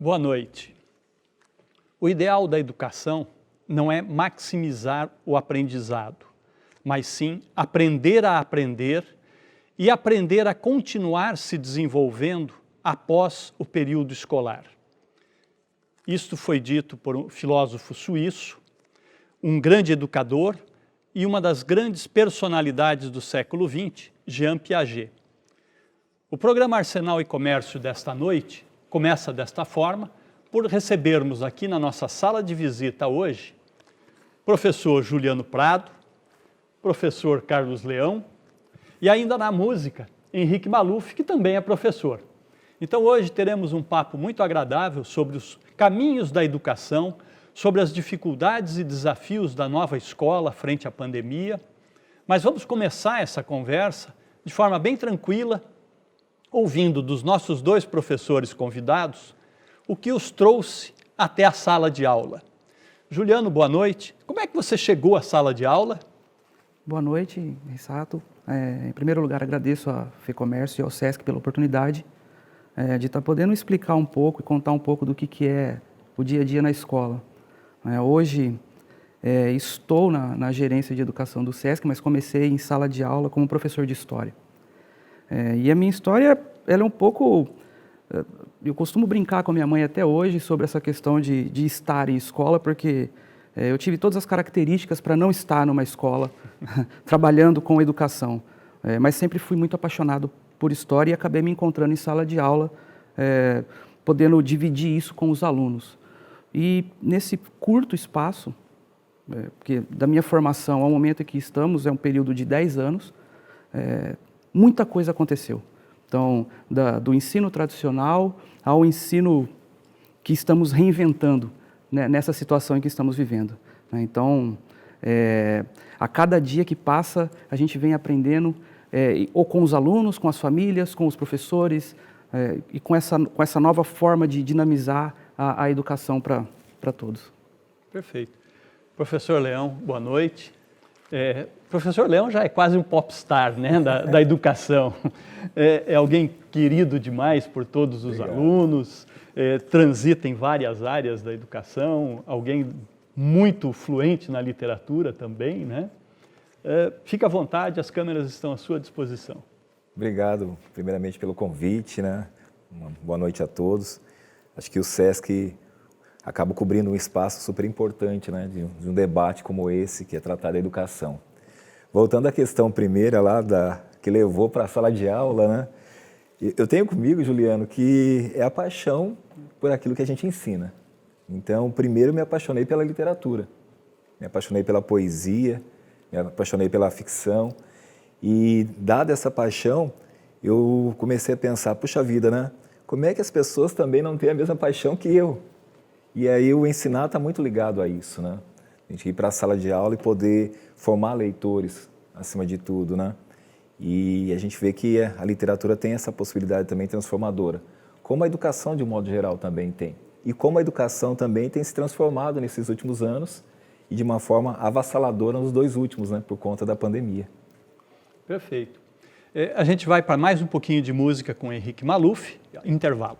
Boa noite. O ideal da educação não é maximizar o aprendizado, mas sim aprender a aprender e aprender a continuar se desenvolvendo após o período escolar. Isto foi dito por um filósofo suíço, um grande educador e uma das grandes personalidades do século XX, Jean Piaget. O programa Arsenal e Comércio desta noite começa desta forma, por recebermos aqui na nossa sala de visita hoje, professor Juliano Prado, professor Carlos Leão e ainda na música, Henrique Maluf, que também é professor. Então hoje teremos um papo muito agradável sobre os caminhos da educação, sobre as dificuldades e desafios da nova escola frente à pandemia, mas vamos começar essa conversa de forma bem tranquila, ouvindo dos nossos dois professores convidados o que os trouxe até a sala de aula. Juliano, boa noite. Como é que você chegou à sala de aula? Boa noite, Rissato. Em primeiro lugar, agradeço à FEComércio e ao SESC pela oportunidade de estar podendo explicar um pouco e contar um pouco do que é o dia a dia na escola. Hoje, estou na gerência de educação do SESC, mas comecei em sala de aula como professor de História. E a minha história, ela é um pouco... Eu costumo brincar com a minha mãe até hoje sobre essa questão de estar em escola, porque eu tive todas as características para não estar numa escola, trabalhando com educação. Mas sempre fui muito apaixonado por história e acabei me encontrando em sala de aula, podendo dividir isso com os alunos. E nesse curto espaço, porque da minha formação ao momento em que estamos, é um período de 10 anos, muita coisa aconteceu. Então, do ensino tradicional ao ensino que estamos reinventando, né, nessa situação em que estamos vivendo. Então, a cada dia que passa, a gente vem aprendendo, ou com os alunos, com as famílias, com os professores, e com essa nova forma de dinamizar a educação para todos. Perfeito. Professor Leão, boa noite. Professor Leão já é quase um popstar, né, da educação. É alguém querido demais por todos os alunos, transita em várias áreas da educação, alguém muito fluente na literatura também, né? Fique à vontade, as câmeras estão à sua disposição. Obrigado, primeiramente, pelo convite, né? Uma boa noite a todos. Acho que o SESC acaba cobrindo um espaço super importante, né, de um debate como esse, que é tratar da educação. Voltando à questão primeira lá, que levou para a sala de aula, né, eu tenho comigo, Juliano, que é a paixão por aquilo que a gente ensina. Então, primeiro me apaixonei pela literatura, me apaixonei pela poesia, me apaixonei pela ficção, e dada essa paixão, eu comecei a pensar, puxa vida, né, como é que as pessoas também não têm a mesma paixão que eu? E aí o ensinar está muito ligado a isso, né? A gente ir para a sala de aula e poder formar leitores, acima de tudo, né? E a gente vê que a literatura tem essa possibilidade também transformadora, como a educação de um modo geral também tem. E como a educação também tem se transformado nesses últimos anos e de uma forma avassaladora nos dois últimos, né? Por conta da pandemia. Perfeito. A gente vai para mais um pouquinho de música com Henrique Maluf, intervalo.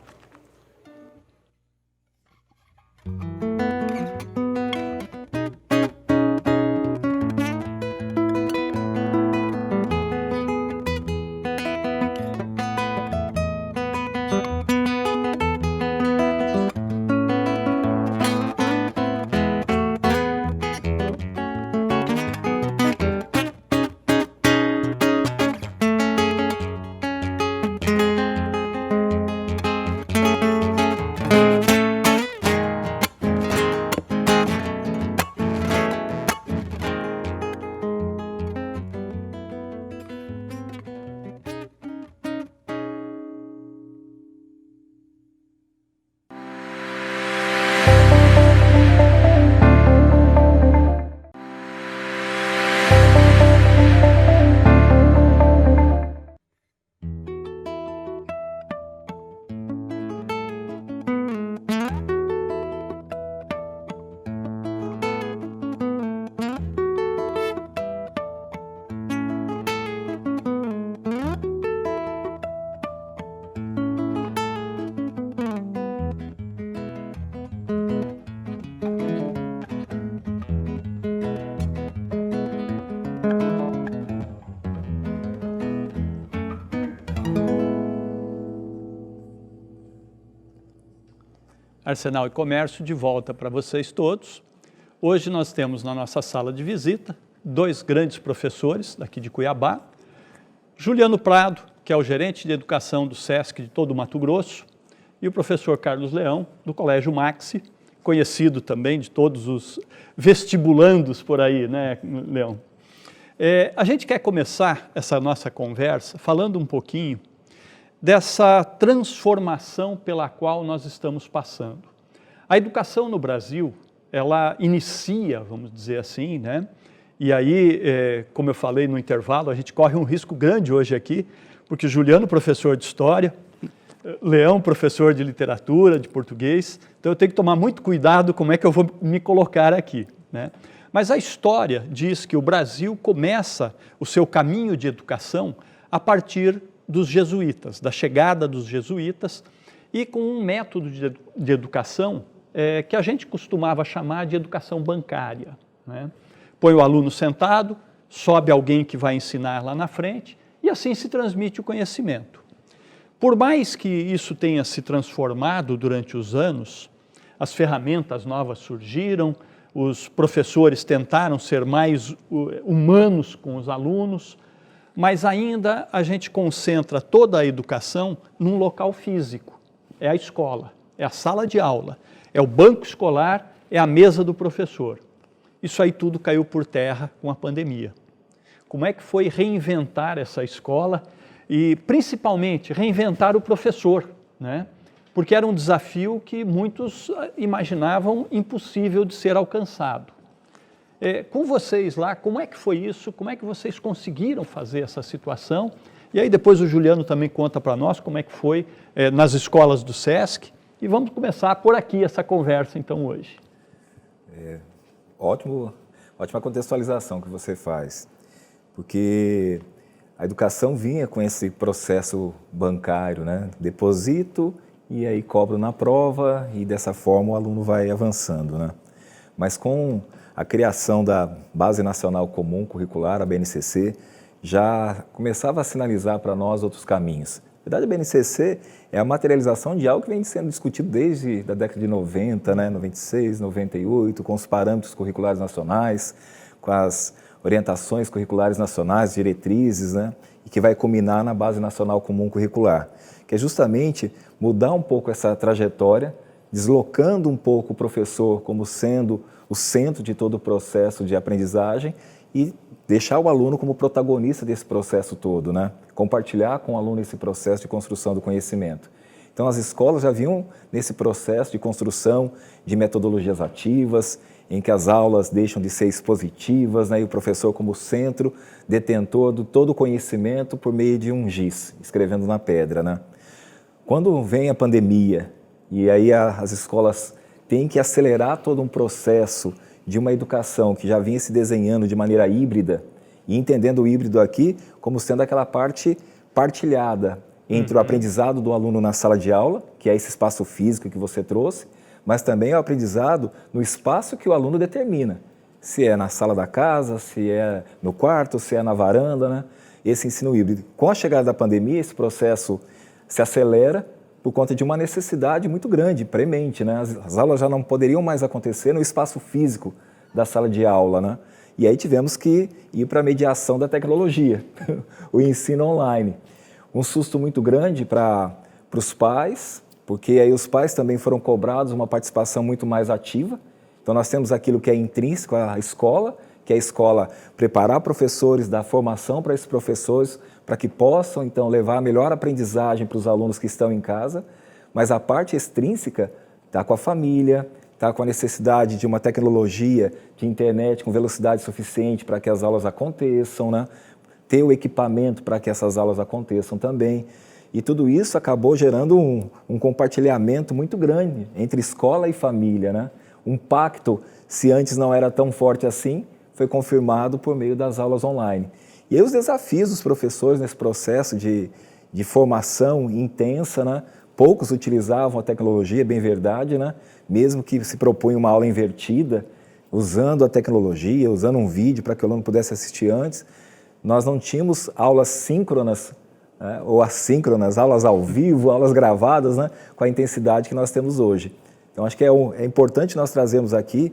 Arsenal e Comércio de volta para vocês todos. Hoje nós temos na nossa sala de visita 2 grandes professores daqui de Cuiabá. Juliano Prado, que é o gerente de educação do SESC de todo o Mato Grosso, e o professor Carlos Leão, do Colégio Maxi, conhecido também de todos os vestibulandos por aí, né, Leão? A gente quer começar essa nossa conversa falando um pouquinho dessa transformação pela qual nós estamos passando. A educação no Brasil, ela inicia, vamos dizer assim, né? E aí, como eu falei no intervalo, a gente corre um risco grande hoje aqui, porque Juliano, professor de História, Leão, professor de Literatura, de Português, então eu tenho que tomar muito cuidado como é que eu vou me colocar aqui, né? Mas a história diz que o Brasil começa o seu caminho de educação a partir dos jesuítas, da chegada dos jesuítas, e com um método de educação que a gente costumava chamar de educação bancária, né? Põe o aluno sentado, sobe alguém que vai ensinar lá na frente, e assim se transmite o conhecimento. Por mais que isso tenha se transformado durante os anos, as ferramentas novas surgiram, os professores tentaram ser mais humanos com os alunos, mas ainda a gente concentra toda a educação num local físico. É a escola, é a sala de aula, é o banco escolar, é a mesa do professor. Isso aí tudo caiu por terra com a pandemia. Como é que foi reinventar essa escola e, principalmente, reinventar o professor, né? Porque era um desafio que muitos imaginavam impossível de ser alcançado. Com vocês lá, como é que foi isso? Como é que vocês conseguiram fazer essa situação? E aí depois o Juliano também conta para nós como é que foi nas escolas do SESC. E vamos começar por aqui essa conversa, então, hoje. Ótima contextualização que você faz, porque a educação vinha com esse processo bancário, né? Deposito e aí cobro na prova e dessa forma o aluno vai avançando, né? Mas com a criação da Base Nacional Comum Curricular, a BNCC, já começava a sinalizar para nós outros caminhos. Na verdade, a BNCC é a materialização de algo que vem sendo discutido desde a década de 90, né? 96, 98, com os parâmetros curriculares nacionais, com as orientações curriculares nacionais, diretrizes, né? E que vai culminar na Base Nacional Comum Curricular, que é justamente mudar um pouco essa trajetória, deslocando um pouco o professor como sendo o centro de todo o processo de aprendizagem e deixar o aluno como protagonista desse processo todo, né? Compartilhar com o aluno esse processo de construção do conhecimento. Então, as escolas já vinham nesse processo de construção de metodologias ativas, em que as aulas deixam de ser expositivas, né? E o professor como centro, detentor de todo o conhecimento por meio de um giz, escrevendo na pedra, né? Quando vem a pandemia e aí as escolas têm que acelerar todo um processo de uma educação que já vinha se desenhando de maneira híbrida, e entendendo o híbrido aqui como sendo aquela parte partilhada entre o aprendizado do aluno na sala de aula, que é esse espaço físico que você trouxe, mas também o aprendizado no espaço que o aluno determina, se é na sala da casa, se é no quarto, se é na varanda, né? Esse ensino híbrido. Com a chegada da pandemia, esse processo se acelera por conta de uma necessidade muito grande, premente, né? As aulas já não poderiam mais acontecer no espaço físico da sala de aula, né? E aí tivemos que ir para a mediação da tecnologia, o ensino online. Um susto muito grande para os pais, porque aí os pais também foram cobrados uma participação muito mais ativa. Então nós temos aquilo que é intrínseco à escola, que é a escola preparar professores, dar formação para esses professores, para que possam, então, levar a melhor aprendizagem para os alunos que estão em casa, mas a parte extrínseca está com a família, está com a necessidade de uma tecnologia de internet com velocidade suficiente para que as aulas aconteçam, né? Ter o equipamento para que essas aulas aconteçam também. E tudo isso acabou gerando um compartilhamento muito grande entre escola e família, né? Um pacto, se antes não era tão forte assim, foi confirmado por meio das aulas online. E aí os desafios dos professores nesse processo de formação intensa, né? Poucos utilizavam a tecnologia, bem verdade, né? Mesmo que se propunha uma aula invertida, usando a tecnologia, usando um vídeo para que o aluno pudesse assistir antes, nós não tínhamos aulas síncronas, né? Ou assíncronas, aulas ao vivo, aulas gravadas, né? Com a intensidade que nós temos hoje. Então, acho que é importante nós trazermos aqui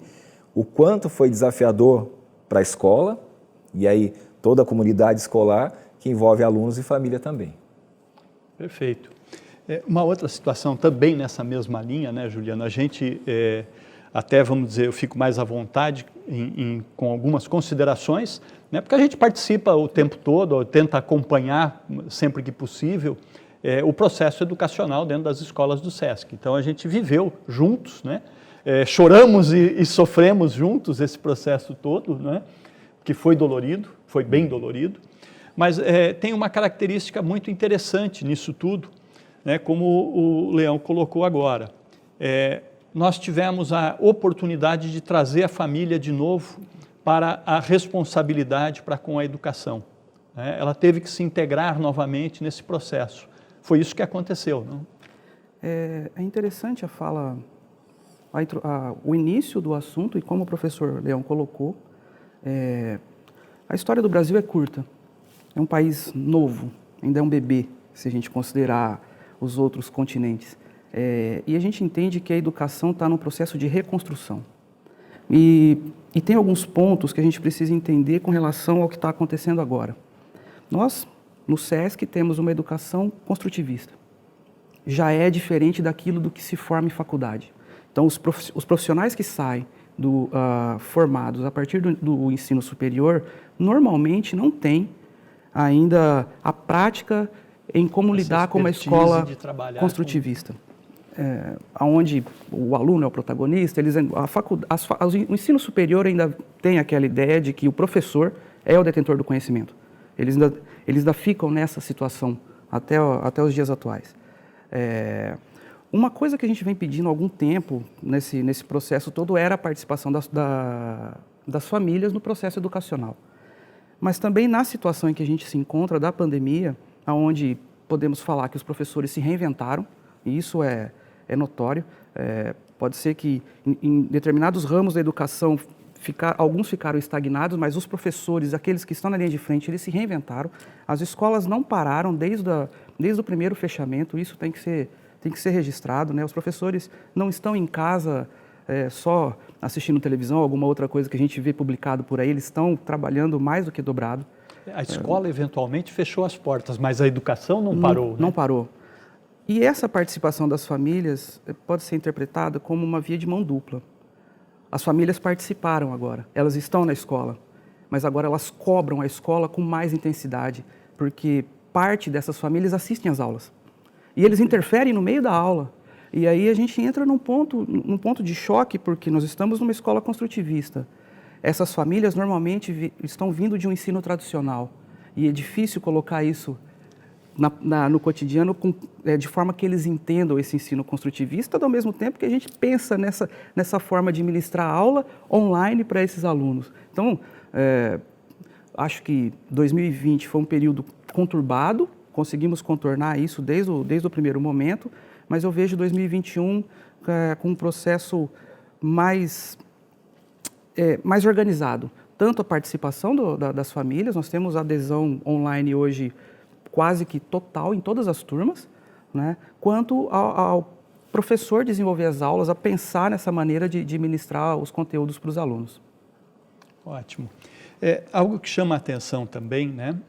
o quanto foi desafiador para a escola e aí toda a comunidade escolar que envolve alunos e família também. Perfeito. Uma outra situação também nessa mesma linha, né, Juliana? A gente até, vamos dizer, eu fico mais à vontade com algumas considerações, né, porque a gente participa o tempo todo, tenta acompanhar sempre que possível o processo educacional dentro das escolas do SESC. Então, a gente viveu juntos, né? Choramos e sofremos juntos esse processo todo, né? Que foi dolorido, foi bem dolorido, mas tem uma característica muito interessante nisso tudo, né? Como o Leão colocou agora. Nós tivemos a oportunidade de trazer a família de novo para a responsabilidade para com a educação, né? Ela teve que se integrar novamente nesse processo. Foi isso que aconteceu, não? É interessante a fala, o início do assunto e como o professor Leão colocou. A história do Brasil é curta, é um país novo, ainda é um bebê, se a gente considerar os outros continentes. E a gente entende que a educação está num processo de reconstrução. E tem alguns pontos que a gente precisa entender com relação ao que está acontecendo agora. Nós, no SESC, temos uma educação construtivista. Já é diferente daquilo do que se forma em faculdade. Então, os profissionais que saem formados a partir do ensino superior, normalmente não têm ainda a prática em como lidar com uma escola construtivista. Onde o aluno é o protagonista, o ensino superior ainda tem aquela ideia de que o professor é o detentor do conhecimento. Eles ainda ficam nessa situação até os dias atuais. Uma coisa que a gente vem pedindo há algum tempo nesse processo todo era a participação das famílias no processo educacional. Mas também na situação em que a gente se encontra da pandemia, onde podemos falar que os professores se reinventaram, e isso é notório. Pode ser que em determinados ramos da educação alguns ficaram estagnados, mas os professores, aqueles que estão na linha de frente, eles se reinventaram. As escolas não pararam desde o primeiro fechamento, isso tem que ser registrado, né? Os professores não estão em casa só assistindo televisão, alguma outra coisa que a gente vê publicado por aí, eles estão trabalhando mais do que dobrado. A escola eventualmente fechou as portas, mas a educação não parou, né? Não parou. E essa participação das famílias pode ser interpretada como uma via de mão dupla. As famílias participaram agora, elas estão na escola, mas agora elas cobram a escola com mais intensidade, porque parte dessas famílias assistem às aulas. E eles interferem no meio da aula. E aí a gente entra num ponto de choque, porque nós estamos numa escola construtivista. Essas famílias normalmente estão vindo de um ensino tradicional. E é difícil colocar isso no cotidiano de forma que eles entendam esse ensino construtivista, ao mesmo tempo que a gente pensa nessa forma de ministrar aula online para esses alunos. Então, acho que 2020 foi um período conturbado, conseguimos contornar isso desde o primeiro momento, mas eu vejo 2021 com um processo mais organizado. Tanto a participação das famílias, nós temos adesão online hoje quase que total em todas as turmas, né? Quanto ao professor desenvolver as aulas, a pensar nessa maneira de ministrar os conteúdos para os alunos. Ótimo. Algo que chama a atenção também, né?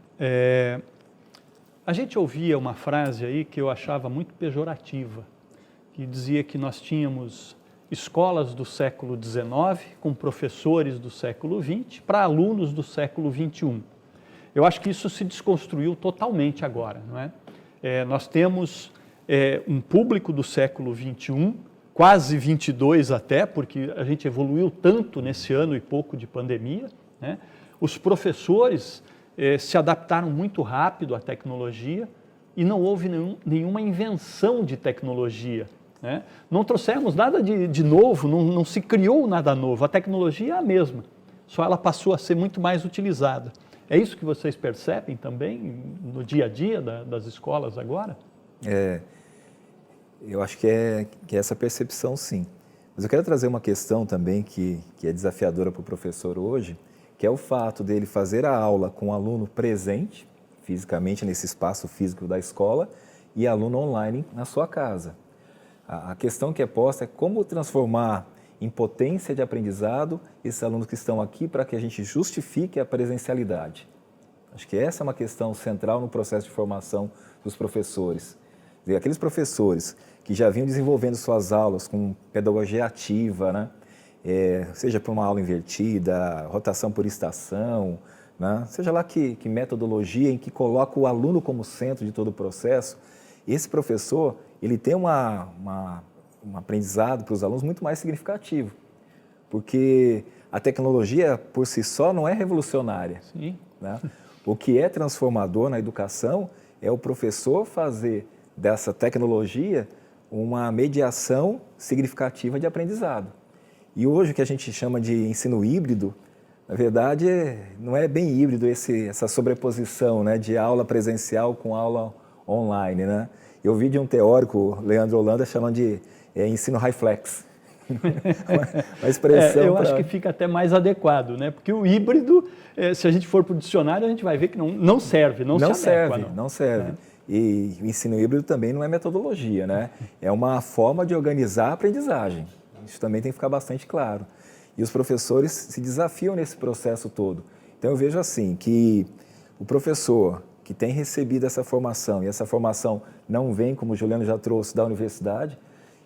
A gente ouvia uma frase aí que eu achava muito pejorativa, que dizia que nós tínhamos escolas do século XIX com professores do século XX para alunos do século XXI. Eu acho que isso se desconstruiu totalmente agora, não é? Nós temos um público do século XXI, quase 22 até, porque a gente evoluiu tanto nesse ano e pouco de pandemia, né? Os professores se adaptaram muito rápido à tecnologia e não houve nenhuma invenção de tecnologia, né? Não trouxemos nada de novo, não se criou nada novo, a tecnologia é a mesma, só ela passou a ser muito mais utilizada. É isso que vocês percebem também no dia a dia das escolas agora? Eu acho que é essa percepção, sim. Mas eu quero trazer uma questão também que é desafiadora para o professor hoje, que é o fato dele fazer a aula com o aluno presente, fisicamente, nesse espaço físico da escola, e aluno online na sua casa. A questão que é posta é como transformar em potência de aprendizado esses alunos que estão aqui para que a gente justifique a presencialidade. Acho que essa é uma questão central no processo de formação dos professores. Quer dizer, aqueles professores que já vinham desenvolvendo suas aulas com pedagogia ativa, né? Seja por uma aula invertida, rotação por estação, né? Seja lá que metodologia em que coloca o aluno como centro de todo o processo, esse professor ele tem um aprendizado para os alunos muito mais significativo, porque a tecnologia por si só não é revolucionária. Sim. Né? O que é transformador na educação é o professor fazer dessa tecnologia uma mediação significativa de aprendizado. E hoje o que a gente chama de ensino híbrido, na verdade, não é bem híbrido essa sobreposição, né, de aula presencial com aula online. Né? Eu vi de um teórico, Leandro Holanda, chamando de ensino high flex. uma expressão eu acho que fica até mais adequado, né? Porque o híbrido, se a gente for para o dicionário, a gente vai ver que não serve, não se adequa. Não serve. E o ensino híbrido também não é metodologia, né? É uma forma de organizar a aprendizagem. Isso também tem que ficar bastante claro. E os professores se desafiam nesse processo todo. Então eu vejo assim, que o professor que tem recebido essa formação, e essa formação não vem, como o Juliano já trouxe, da universidade,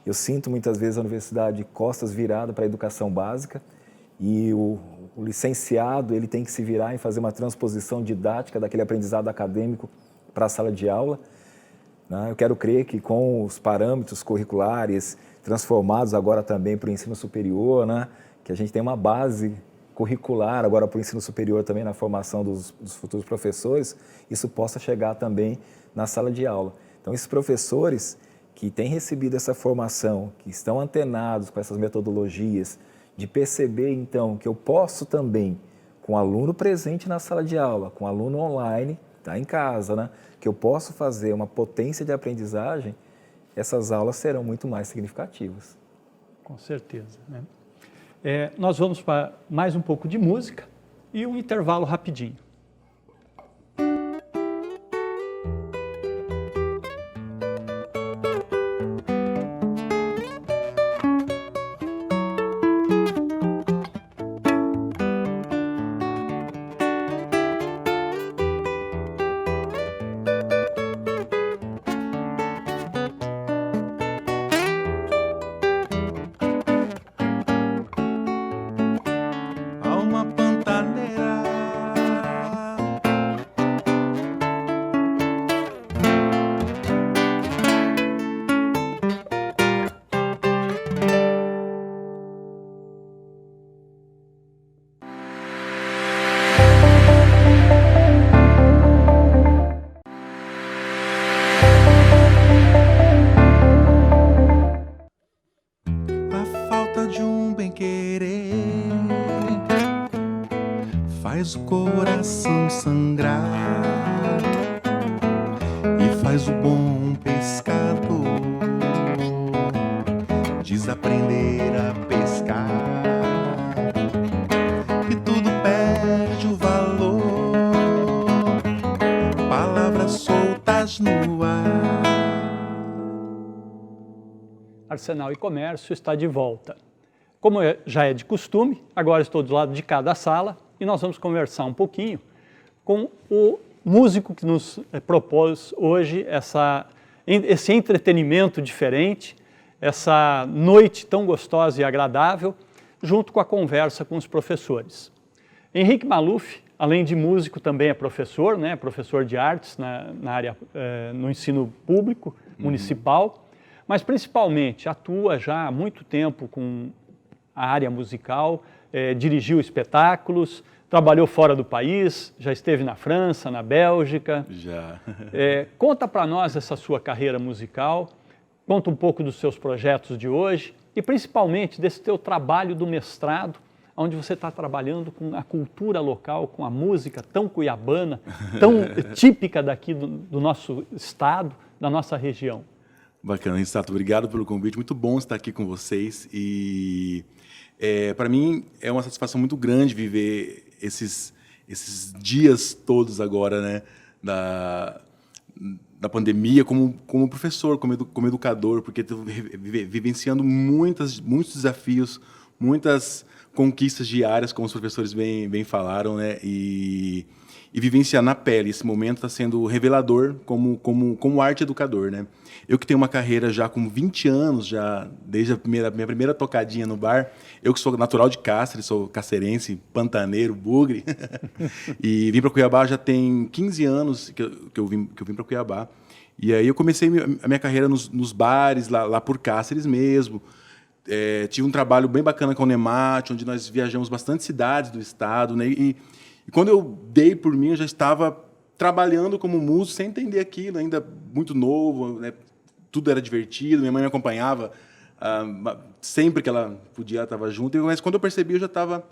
eu sinto muitas vezes a universidade de costas virada para a educação básica, e o licenciado ele tem que se virar em fazer uma transposição didática daquele aprendizado acadêmico para a sala de aula. Né? Eu quero crer que com os parâmetros curriculares transformados agora também para o ensino superior, né? Que a gente tem uma base curricular agora para o ensino superior também na formação dos futuros professores, isso possa chegar também na sala de aula. Então, esses professores que têm recebido essa formação, que estão antenados com essas metodologias, de perceber, então, que eu posso também, com o aluno presente na sala de aula, com o aluno online, tá em casa, né? Que eu posso fazer uma potência de aprendizagem, essas aulas serão muito mais significativas. Com certeza, né? Nós vamos para mais um pouco de música e um intervalo rapidinho. Faz o coração sangrar e faz o bom pescador desaprender a pescar, e tudo perde o valor, palavras soltas no ar. Arsenal e Comércio está de volta. Como já é de costume, agora estou do lado de cada sala e nós vamos conversar um pouquinho com o músico que nos propôs hoje esse entretenimento diferente, essa noite tão gostosa e agradável, junto com a conversa com os professores. Henrique Maluf, além de músico, também é professor, né? Professor de artes na área, no ensino público, municipal, mas principalmente atua já há muito tempo com a área musical, dirigiu espetáculos, trabalhou fora do país, já esteve na França, na Bélgica. Já. Conta para nós essa sua carreira musical, conta um pouco dos seus projetos de hoje e principalmente desse teu trabalho do mestrado, onde você está trabalhando com a cultura local, com a música tão cuiabana, tão típica daqui do nosso estado, da nossa região. Bacana, Risato, obrigado pelo convite, muito bom estar aqui com vocês e para mim é uma satisfação muito grande viver esses dias todos agora, né, da pandemia como professor, como educador, porque estou vivenciando muitos desafios, muitas conquistas diárias, como os professores bem falaram, né? E vivenciar na pele esse momento está sendo revelador como arte educador, né? Eu que tenho uma carreira já com 20 anos, já desde minha primeira tocadinha no bar, eu que sou natural de Cáceres, sou cacerense, pantaneiro, bugre, e vim para Cuiabá já tem 15 anos que eu vim para Cuiabá. E aí eu comecei a minha carreira nos bares, lá por Cáceres mesmo. Tive um trabalho bem bacana com o Nemate, onde nós viajamos bastante cidades do estado, né? E quando eu dei por mim, eu já estava trabalhando como músico, sem entender aquilo, ainda muito novo, né? Tudo era divertido, minha mãe me acompanhava, sempre que ela podia, ela estava junto. Mas quando eu percebi, eu já estava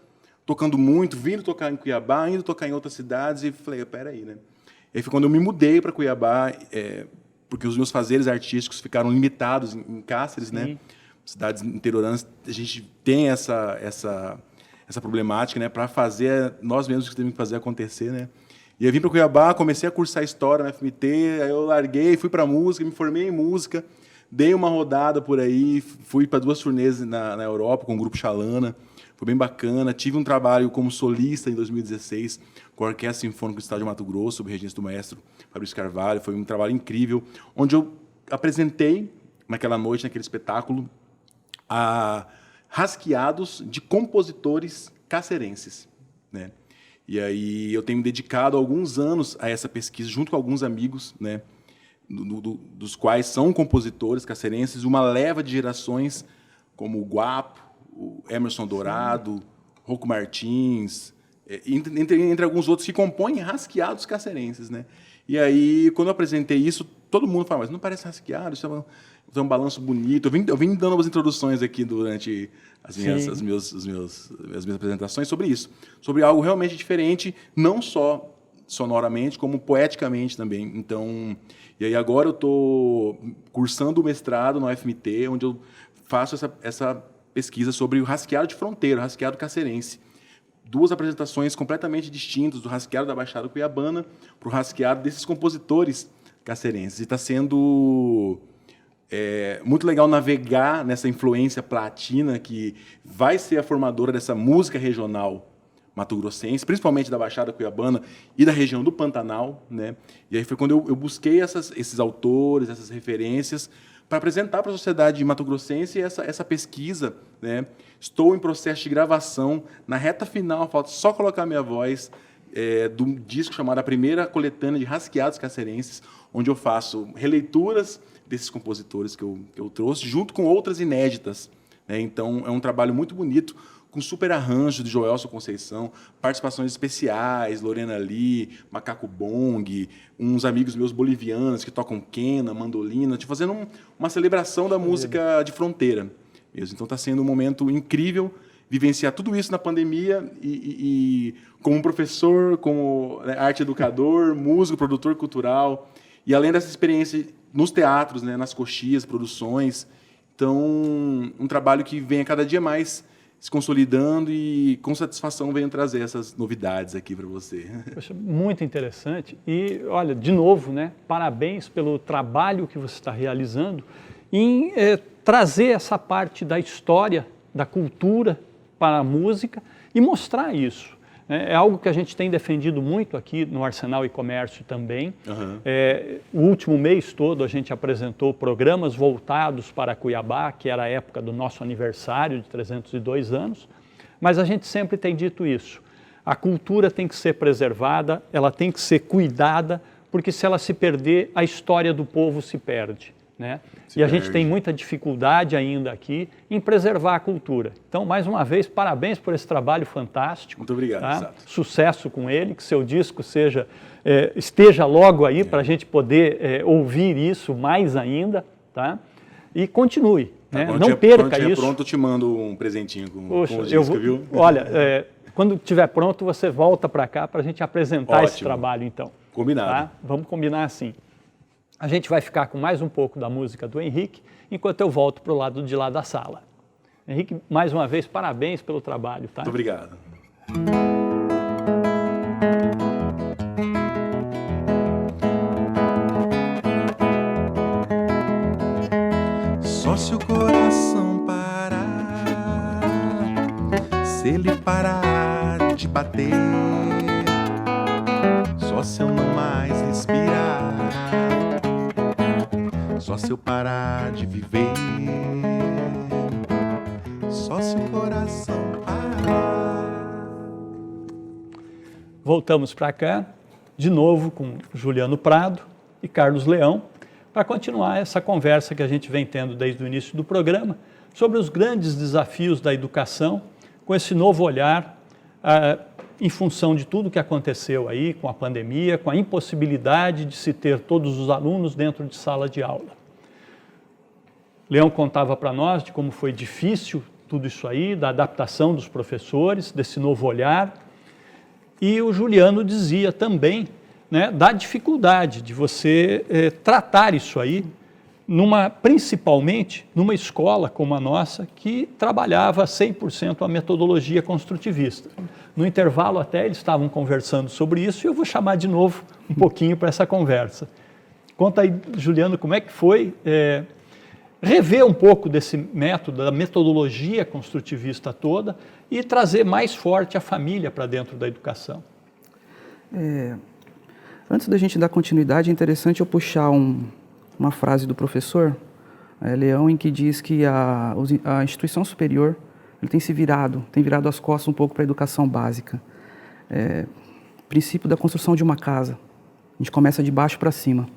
tocando muito, vindo tocar em Cuiabá, indo tocar em outras cidades, e falei, peraí, né? E aí foi quando eu me mudei para Cuiabá, porque os meus fazeres artísticos ficaram limitados em Cáceres, né? Cidades interioranas, a gente tem essa problemática, né? Para fazer, nós mesmos que temos que fazer acontecer, né? E eu vim para Cuiabá, comecei a cursar História na FMT, aí eu larguei, fui para música, me formei em música, dei uma rodada por aí, fui para 2 turnês na Europa com o Grupo Xalana, foi bem bacana. Tive um trabalho como solista em 2016 com a Orquestra Sinfônica do Estado de Mato Grosso, sob regência do maestro Fabrício Carvalho. Foi um trabalho incrível, onde eu apresentei, naquela noite, naquele espetáculo, rasqueados de compositores cacerenses, né? E aí eu tenho me dedicado alguns anos a essa pesquisa, junto com alguns amigos, né, dos quais são compositores cacerenses, uma leva de gerações como o Guapo, o Emerson Dourado, Rocco Martins, entre alguns outros que compõem rasqueados cacerenses, né? E aí, quando eu apresentei isso, todo mundo fala, mas não parece rasqueado, isso é um balanço bonito. Eu vim dando umas introduções aqui durante as minhas apresentações sobre isso, sobre algo realmente diferente, não só sonoramente, como poeticamente também. Então, e aí agora eu estou cursando o mestrado na UFMT, onde eu faço essa pesquisa sobre o rasqueado de fronteira, o rasqueado cacerense. 2 apresentações completamente distintas, do rasqueado da Baixada Cuiabana para o rasqueado desses compositores cacerenses. E está sendo muito legal navegar nessa influência platina que vai ser a formadora dessa música regional mato-grossense, principalmente da Baixada Cuiabana e da região do Pantanal, né? E aí foi quando eu busquei esses autores, essas referências, para apresentar para a sociedade mato-grossense essa pesquisa, né? Estou em processo de gravação, na reta final, falta só colocar minha voz, de um disco chamado A Primeira Coletânea de Rasqueados Cacerenses, onde eu faço releituras desses compositores que eu trouxe, junto com outras inéditas, né? Então, é um trabalho muito bonito, com super arranjo de Joelson Conceição, participações especiais, Lorena Lee, Macaco Bong, uns amigos meus bolivianos que tocam quena, mandolina, fazendo uma celebração da música de fronteira mesmo. Então está sendo um momento incrível vivenciar tudo isso na pandemia e como professor, como arte educador, músico, produtor cultural, e além dessa experiência nos teatros, né, nas coxias, produções. Então, um trabalho que vem a cada dia mais se consolidando e, com satisfação, venho trazer essas novidades aqui para você. Poxa, muito interessante. E, olha, de novo, né, parabéns pelo trabalho que você está realizando em trazer essa parte da história, da cultura para a música e mostrar isso. É algo que a gente tem defendido muito aqui no Arsenal e Comércio também. Uhum. O último mês todo a gente apresentou programas voltados para Cuiabá, que era a época do nosso aniversário de 302 anos, mas a gente sempre tem dito isso. A cultura tem que ser preservada, ela tem que ser cuidada, porque se ela se perder, a história do povo se perde, né? E a gente tem muita dificuldade ainda aqui em preservar a cultura. Então, mais uma vez, parabéns por esse trabalho fantástico. Muito obrigado, tá? Sato. Sucesso com ele, que seu disco esteja logo aí para a gente poder ouvir isso mais ainda, tá? E continue, né? Não perca isso. Pronto, eu te mando um presentinho com o disco, viu? Olha, quando estiver pronto, você volta para cá para a gente apresentar esse trabalho, então. Combinado. Tá? Vamos combinar assim. A gente vai ficar com mais um pouco da música do Henrique, enquanto eu volto para o lado de lá da sala. Henrique, mais uma vez, parabéns pelo trabalho. Tá? Muito obrigado. Só se o coração parar, se ele parar de bater, só se eu não mais respirar, só se eu parar de viver, só se o coração parar. Voltamos para cá, de novo com Juliano Prado e Carlos Leão, para continuar essa conversa que a gente vem tendo desde o início do programa sobre os grandes desafios da educação, com esse novo olhar em função de tudo que aconteceu aí com a pandemia, com a impossibilidade de se ter todos os alunos dentro de sala de aula. Leão contava para nós de como foi difícil tudo isso aí, da adaptação dos professores, desse novo olhar, e o Juliano dizia também, né, da dificuldade de você tratar isso aí, principalmente numa escola como a nossa, que trabalhava 100% a metodologia construtivista. No intervalo até eles estavam conversando sobre isso e eu vou chamar de novo um pouquinho para essa conversa. Conta aí, Juliano, como é que foi rever um pouco desse método, da metodologia construtivista toda e trazer mais forte a família para dentro da educação. Antes da gente dar continuidade, é interessante eu puxar uma frase do professor Leão, em que diz que a instituição superior ele tem virado as costas um pouco para a educação básica. Princípio da construção de uma casa. A gente começa de baixo para cima.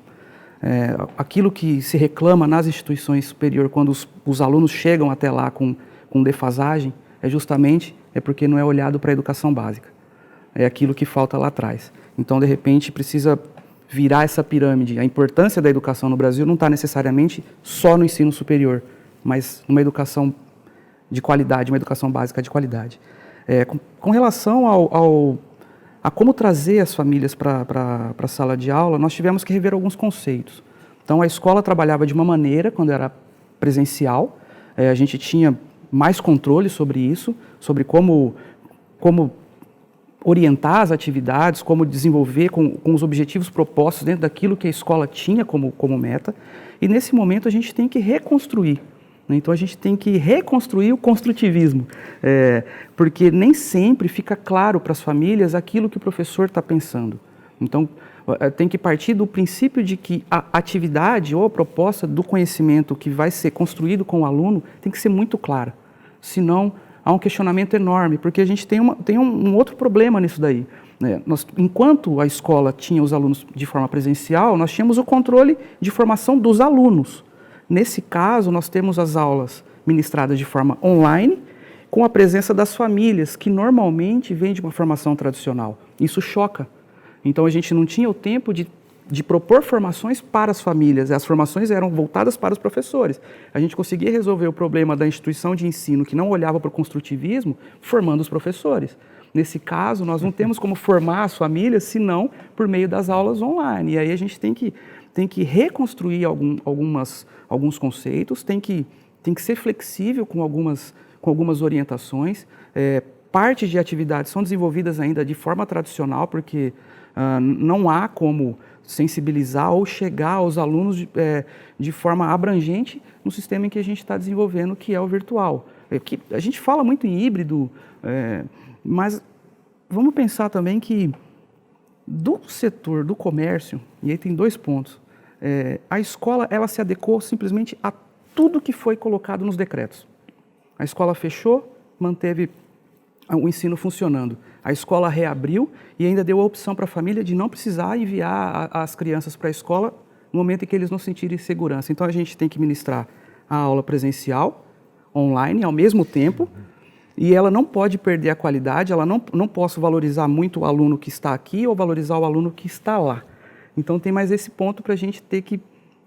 Aquilo que se reclama nas instituições superiores, quando os alunos chegam até lá com defasagem, justamente porque não é olhado para a educação básica. É aquilo que falta lá atrás. Então, de repente, precisa virar essa pirâmide. A importância da educação no Brasil não está necessariamente só no ensino superior, mas numa educação de qualidade, uma educação básica de qualidade. Com relação a como trazer as famílias para a sala de aula, nós tivemos que rever alguns conceitos. Então, a escola trabalhava de uma maneira, quando era presencial, a gente tinha mais controle sobre isso, sobre como orientar as atividades, como desenvolver com os objetivos propostos dentro daquilo que a escola tinha como meta. E nesse momento a gente tem que reconstruir. Então a gente tem que reconstruir o construtivismo, porque nem sempre fica claro para as famílias aquilo que o professor está pensando. Então tem que partir do princípio de que a atividade ou a proposta do conhecimento que vai ser construído com o aluno tem que ser muito clara. Senão há um questionamento enorme, porque a gente tem um outro problema nisso daí. Enquanto a escola tinha os alunos de forma presencial, nós tínhamos o controle de formação dos alunos. Nesse caso, nós temos as aulas ministradas de forma online, com a presença das famílias, que normalmente vêm de uma formação tradicional. Isso choca. Então, a gente não tinha o tempo de propor formações para as famílias. As formações eram voltadas para os professores. A gente conseguia resolver o problema da instituição de ensino que não olhava para o construtivismo, formando os professores. Nesse caso, nós não temos como formar as famílias, senão por meio das aulas online. E aí a gente tem que reconstruir alguns conceitos, tem que ser flexível com algumas orientações. Parte de atividades são desenvolvidas ainda de forma tradicional, porque não há como sensibilizar ou chegar aos alunos de forma abrangente no sistema em que a gente está desenvolvendo, que é o virtual. A gente fala muito em híbrido, mas vamos pensar também que do setor do comércio, e aí tem 2 pontos, a escola ela se adequou simplesmente a tudo que foi colocado nos decretos. A escola fechou, manteve o ensino funcionando. A escola reabriu e ainda deu a opção para a família de não precisar enviar as crianças para a escola no momento em que eles não sentirem segurança. Então a gente tem que ministrar a aula presencial, online, ao mesmo tempo, e ela não pode perder a qualidade, ela não posso valorizar muito o aluno que está aqui ou valorizar o aluno que está lá. Então tem mais esse ponto para a gente ter que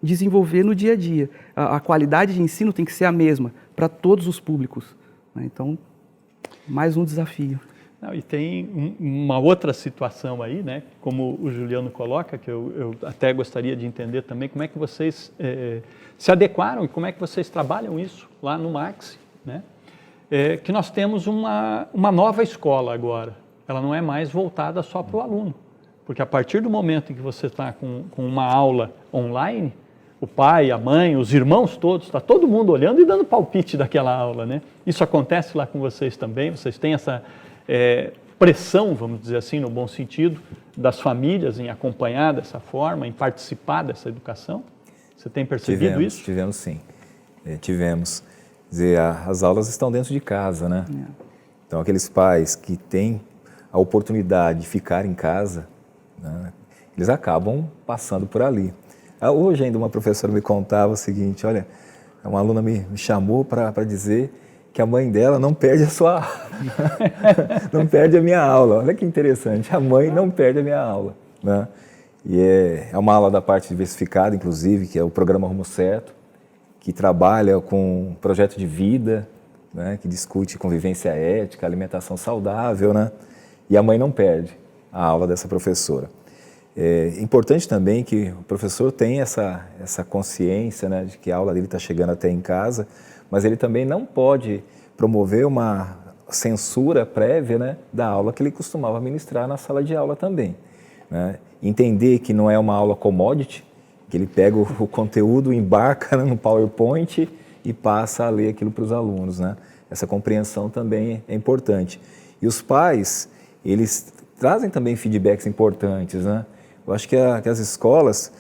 desenvolver no dia a dia. A qualidade de ensino tem que ser a mesma para todos os públicos. Então, mais um desafio. Não, e tem uma outra situação aí, né, como o Juliano coloca, que eu até gostaria de entender também, como é que vocês se adequaram e como é que vocês trabalham isso lá no Maxi, né? Que nós temos uma nova escola agora. Ela não é mais voltada só para o aluno, porque a partir do momento em que você está com uma aula online, o pai, a mãe, os irmãos todos, está todo mundo olhando e dando palpite daquela aula, né? Isso acontece lá com vocês também? Vocês têm essa pressão, vamos dizer assim, no bom sentido, das famílias em acompanhar dessa forma, em participar dessa educação? Você tem percebido isso? Tivemos sim, tivemos. Quer dizer, as aulas estão dentro de casa, né? Então, aqueles pais que têm a oportunidade de ficar em casa, né, eles acabam passando por ali. Hoje ainda uma professora me contava o seguinte, olha, uma aluna me chamou para dizer que a mãe dela não perde não perde a minha aula. Olha que interessante, a mãe não perde a minha aula, né? E é uma aula da parte diversificada, inclusive, que é o programa Rumo Certo, que trabalha com projeto de vida, né, que discute convivência ética, alimentação saudável, né? E a mãe não perde a aula dessa professora. É importante também que o professor tenha essa consciência, né, de que a aula dele está chegando até em casa, mas ele também não pode promover uma censura prévia, né, da aula que ele costumava ministrar na sala de aula também, né? Entender que não é uma aula commodity, que ele pega o conteúdo, embarca no PowerPoint e passa a ler aquilo para os alunos, né? Essa compreensão também é importante. E os pais, eles trazem também feedbacks importantes, né? Eu acho que as escolas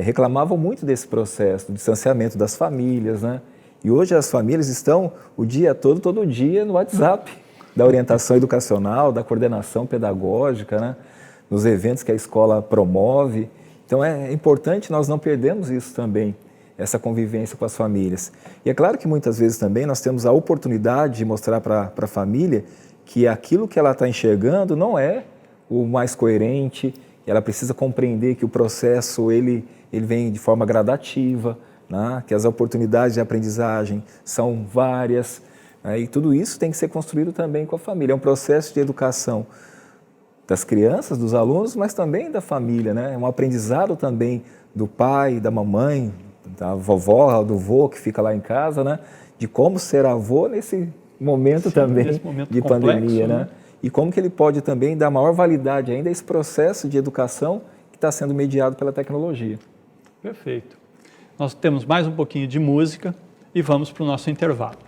reclamavam muito desse processo, do distanciamento das famílias, né? E hoje as famílias estão o dia todo dia no WhatsApp, da orientação educacional, da coordenação pedagógica, né? Nos eventos que a escola promove. Então é importante nós não perdermos isso também, essa convivência com as famílias. E é claro que muitas vezes também nós temos a oportunidade de mostrar para a família que aquilo que ela está enxergando não é o mais coerente, ela precisa compreender que o processo ele vem de forma gradativa, né? Que as oportunidades de aprendizagem são várias, né? E tudo isso tem que ser construído também com a família. É um processo de educação das crianças, dos alunos, mas também da família, né? É um aprendizado também do pai, da mamãe, da vovó, do vô que fica lá em casa, né? De como ser avô nesse momento também nesse momento de complexo, pandemia, né? E como que ele pode também dar maior validade ainda a esse processo de educação que está sendo mediado pela tecnologia. Perfeito. Nós temos mais um pouquinho de música e vamos para o nosso intervalo.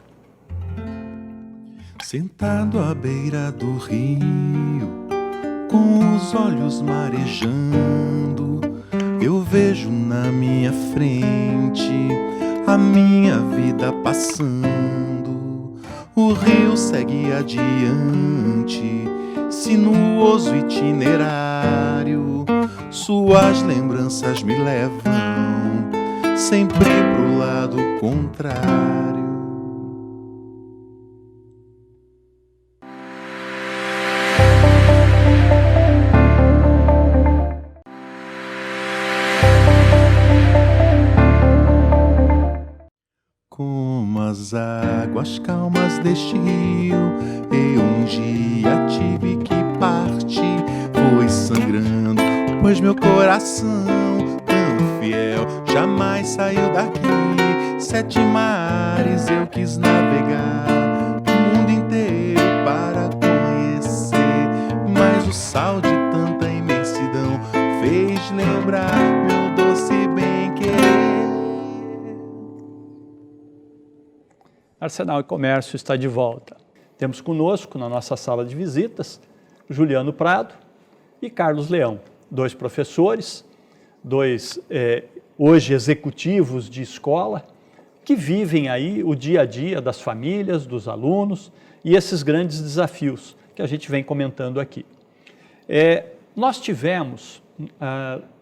Sentado à beira do rio, com os olhos marejando, eu vejo na minha frente a minha vida passando. O rio segue adiante, sinuoso itinerário. Suas lembranças me levam sempre pro lado contrário. Como as águas calmas deste rio, eu um dia tive que partir. Foi sangrando, pois meu coração, tão fiel, jamais saiu daqui. 7 mares eu quis navegar, o mundo inteiro para conhecer, mas o sal de tanta imensidão fez lembrar meu doce bem-querer. Arsenal e Comércio está de volta. Temos conosco, na nossa sala de visitas, Juliano Prado e Carlos Leão, 2 professores, 2 hoje executivos de escola, que vivem aí o dia a dia das famílias, dos alunos e esses grandes desafios que a gente vem comentando aqui. Nós tivemos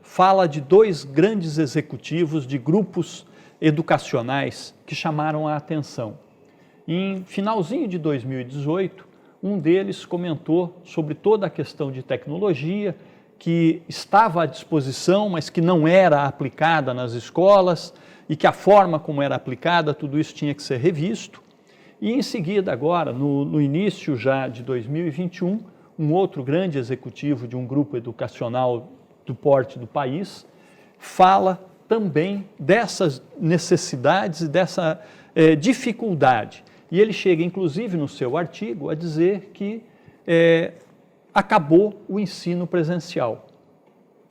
fala de 2 grandes executivos de grupos educacionais que chamaram a atenção. Em finalzinho de 2018, um deles comentou sobre toda a questão de tecnologia que estava à disposição, mas que não era aplicada nas escolas e que a forma como era aplicada, tudo isso tinha que ser revisto. E em seguida, agora, no início já de 2021, um outro grande executivo de um grupo educacional do porte do país fala também dessas necessidades e dessa dificuldade. E ele chega, inclusive, no seu artigo, a dizer que acabou o ensino presencial.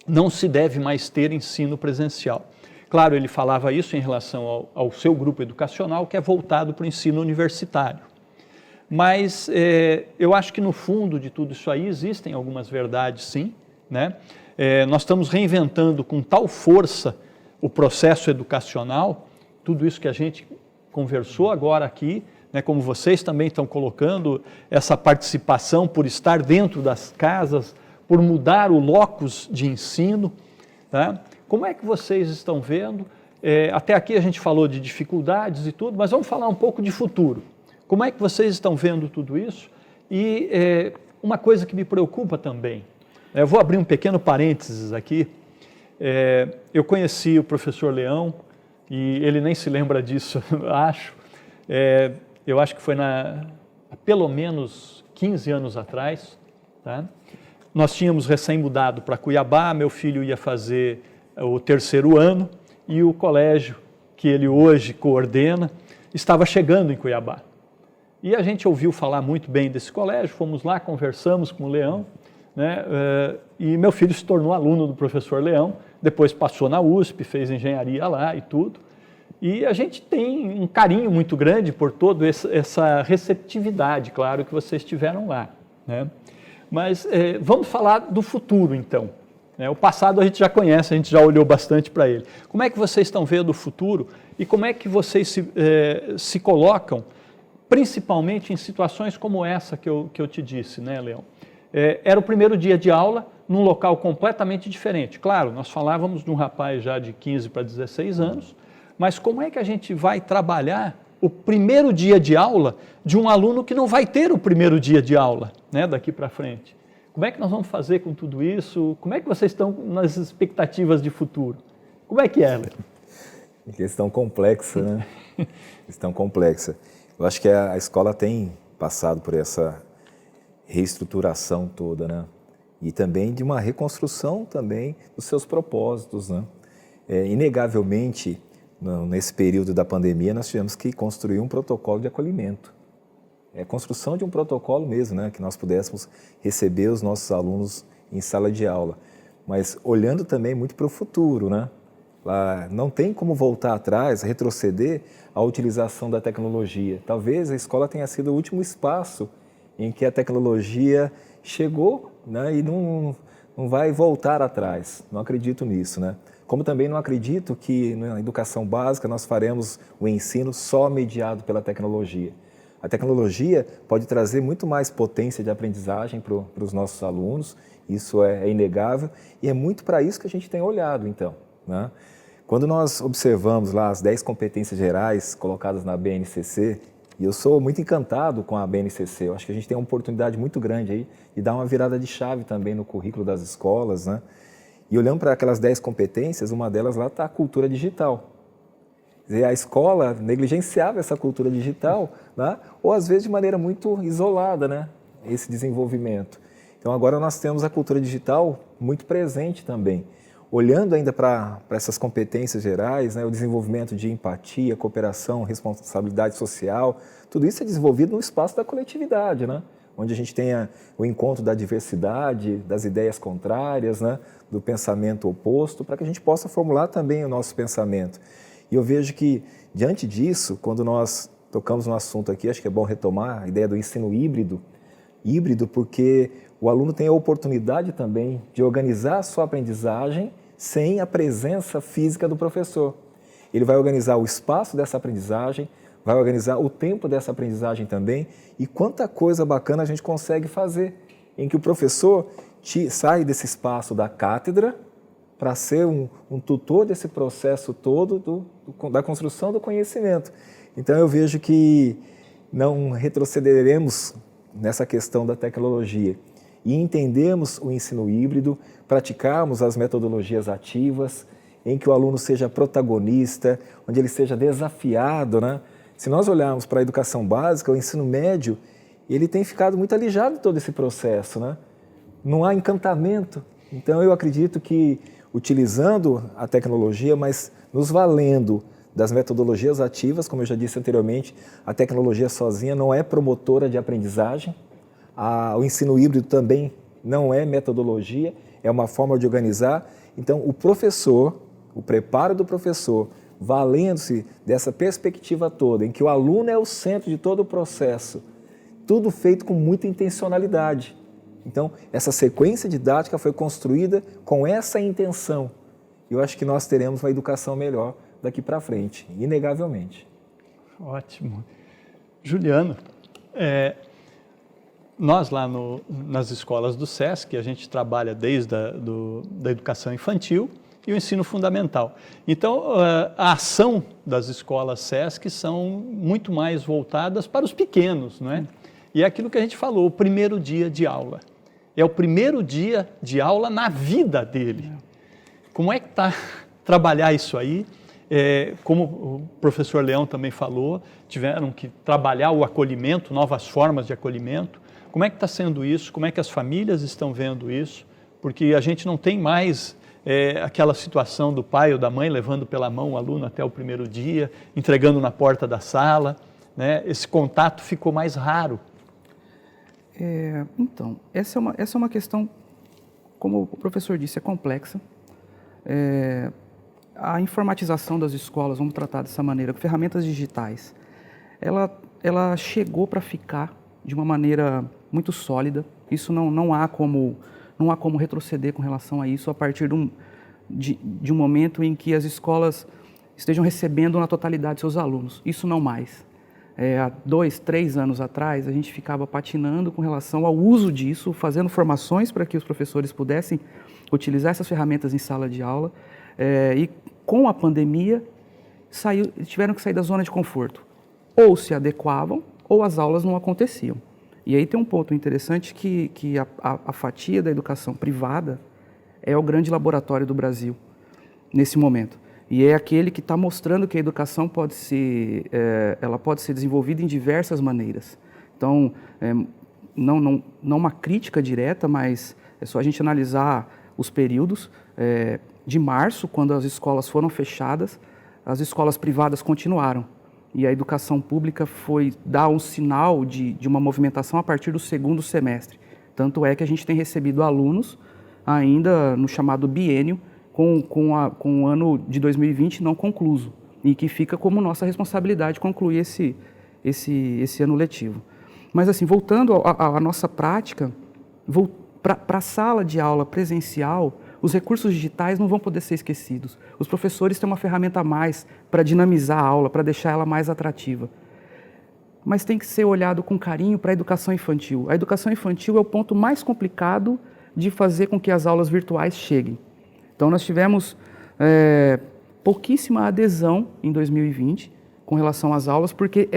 Não se deve mais ter ensino presencial. Claro, ele falava isso em relação ao seu grupo educacional, que é voltado para o ensino universitário. Mas eu acho que no fundo de tudo isso aí existem algumas verdades, sim, né? Nós estamos reinventando com tal força o processo educacional, tudo isso que a gente conversou agora aqui, né, como vocês também estão colocando essa participação por estar dentro das casas, por mudar o locus de ensino, tá? Como é que vocês estão vendo? Até aqui a gente falou de dificuldades e tudo, mas vamos falar um pouco de futuro. Como é que vocês estão vendo tudo isso? E uma coisa que me preocupa também, eu vou abrir um pequeno parênteses aqui, eu conheci o professor Leão, e ele nem se lembra disso, acho. Eu acho que foi há pelo menos 15 anos atrás, tá? Nós tínhamos recém-mudado para Cuiabá, meu filho ia fazer o 3º ano, e o colégio que ele hoje coordena estava chegando em Cuiabá. E a gente ouviu falar muito bem desse colégio, fomos lá, conversamos com o Leão, né? E meu filho se tornou aluno do professor Leão, depois passou na USP, fez engenharia lá e tudo. E a gente tem um carinho muito grande por toda essa receptividade, claro, que vocês tiveram lá, né? Mas vamos falar do futuro, então. O passado a gente já conhece, a gente já olhou bastante para ele. Como é que vocês estão vendo o futuro e como é que vocês se colocam, principalmente em situações como essa que eu te disse, né, Leão? Era o primeiro dia de aula num local completamente diferente. Claro, nós falávamos de um rapaz já de 15 para 16 anos, mas como é que a gente vai trabalhar o primeiro dia de aula de um aluno que não vai ter o primeiro dia de aula, né, daqui para frente? Como é que nós vamos fazer com tudo isso? Como é que vocês estão nas expectativas de futuro? Como é que é, Léo? Questão complexa, né? Questão complexa. Eu acho que a escola tem passado por essa reestruturação toda, né? E também de uma reconstrução também dos seus propósitos, né? Inegavelmente, nesse período da pandemia, nós tivemos que construir um protocolo de acolhimento. Construção de um protocolo mesmo, né? Que nós pudéssemos receber os nossos alunos em sala de aula. Mas olhando também muito para o futuro, né? Não tem como voltar atrás, retroceder à utilização da tecnologia. Talvez a escola tenha sido o último espaço em que a tecnologia chegou, né? E não vai voltar atrás. Não acredito nisso, né? Como também não acredito que na educação básica nós faremos o ensino só mediado pela tecnologia. A tecnologia pode trazer muito mais potência de aprendizagem para os nossos alunos, isso é inegável, e é muito para isso que a gente tem olhado, então, né? Quando nós observamos lá as 10 competências gerais colocadas na BNCC, e eu sou muito encantado com a BNCC, eu acho que a gente tem uma oportunidade muito grande aí de dar uma virada de chave também no currículo das escolas, né? E olhando para aquelas 10 competências, uma delas lá está a cultura digital. Quer dizer, a escola negligenciava essa cultura digital, né? Ou às vezes de maneira muito isolada, né? Esse desenvolvimento. Então agora nós temos a cultura digital muito presente também. Olhando ainda para essas competências gerais, né? O desenvolvimento de empatia, cooperação, responsabilidade social, tudo isso é desenvolvido no espaço da coletividade, né? Onde a gente tenha o encontro da diversidade, das ideias contrárias, né? Do pensamento oposto, para que a gente possa formular também o nosso pensamento. E eu vejo que, diante disso, quando nós tocamos no assunto aqui, acho que é bom retomar a ideia do ensino híbrido. Híbrido porque o aluno tem a oportunidade também de organizar a sua aprendizagem sem a presença física do professor. Ele vai organizar o espaço dessa aprendizagem, vai organizar o tempo dessa aprendizagem também, e quanta coisa bacana a gente consegue fazer, em que o professor sai desse espaço da cátedra para ser um tutor desse processo todo da construção do conhecimento. Então eu vejo que não retrocederemos nessa questão da tecnologia e entendermos o ensino híbrido, praticarmos as metodologias ativas, em que o aluno seja protagonista, onde ele seja desafiado, né? Se nós olharmos para a educação básica, o ensino médio, ele tem ficado muito alijado de todo esse processo, né? Não há encantamento. Então eu acredito que utilizando a tecnologia, mas nos valendo das metodologias ativas, como eu já disse anteriormente, a tecnologia sozinha não é promotora de aprendizagem, o ensino híbrido também não é metodologia, é uma forma de organizar. Então o professor, o preparo do professor, valendo-se dessa perspectiva toda, em que o aluno é o centro de todo o processo, tudo feito com muita intencionalidade. Então, essa sequência didática foi construída com essa intenção. Eu acho que nós teremos uma educação melhor daqui para frente, inegavelmente. Ótimo. Juliano, nós lá nas escolas do SESC, a gente trabalha desde da educação infantil e o ensino fundamental. Então, a ação das escolas SESC são muito mais voltadas para os pequenos, não é? E é aquilo que a gente falou, o primeiro dia de aula. É o primeiro dia de aula na vida dele. Como é que está trabalhar isso aí? Como o professor Leão também falou, tiveram que trabalhar o acolhimento, novas formas de acolhimento. Como é que está sendo isso? Como é que as famílias estão vendo isso? Porque a gente não tem mais aquela situação do pai ou da mãe levando pela mão o aluno até o primeiro dia, entregando na porta da sala, né? Esse contato ficou mais raro. Então, essa é uma questão, como o professor disse, é complexa. A informatização das escolas, vamos tratar dessa maneira, com ferramentas digitais, ela chegou para ficar de uma maneira muito sólida. Isso não há como retroceder com relação a isso a partir de um momento em que as escolas estejam recebendo na totalidade seus alunos. Isso não mais. Há 2, 3 anos atrás, a gente ficava patinando com relação ao uso disso, fazendo formações para que os professores pudessem utilizar essas ferramentas em sala de aula. E com a pandemia, tiveram que sair da zona de conforto. Ou se adequavam, ou as aulas não aconteciam. E aí tem um ponto interessante que a fatia da educação privada é o grande laboratório do Brasil, nesse momento. E é aquele que está mostrando que a educação pode ser desenvolvida em diversas maneiras. Então, não uma crítica direta, mas é só a gente analisar os períodos. De março, quando as escolas foram fechadas, as escolas privadas continuaram. E a educação pública foi dar um sinal de uma movimentação a partir do segundo semestre. Tanto é que a gente tem recebido alunos ainda no chamado biênio, com o ano de 2020 não concluso, e que fica como nossa responsabilidade concluir esse ano letivo. Mas assim, voltando à nossa prática, para a sala de aula presencial, os recursos digitais não vão poder ser esquecidos. Os professores têm uma ferramenta a mais para dinamizar a aula, para deixar ela mais atrativa. Mas tem que ser olhado com carinho para a educação infantil. A educação infantil é o ponto mais complicado de fazer com que as aulas virtuais cheguem. Então, nós tivemos pouquíssima adesão em 2020 com relação às aulas, porque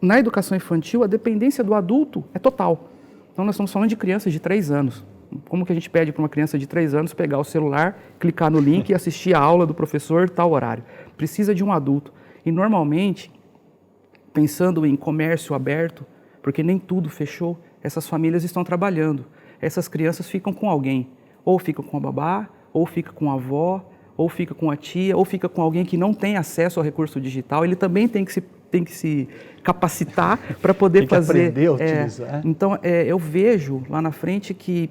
na educação infantil a dependência do adulto é total. Então, nós estamos falando de crianças de 3 anos. Como que a gente pede para uma criança de 3 anos pegar o celular, clicar no link e assistir a aula do professor tal horário? Precisa de um adulto. E, normalmente, pensando em comércio aberto, porque nem tudo fechou, essas famílias estão trabalhando. Essas crianças ficam com alguém, ou ficam com a babá, ou fica com a avó, ou fica com a tia, ou fica com alguém que não tem acesso ao recurso digital. Ele também tem que se capacitar para poder tem que fazer. Aprender a utilizar. Então, eu vejo lá na frente que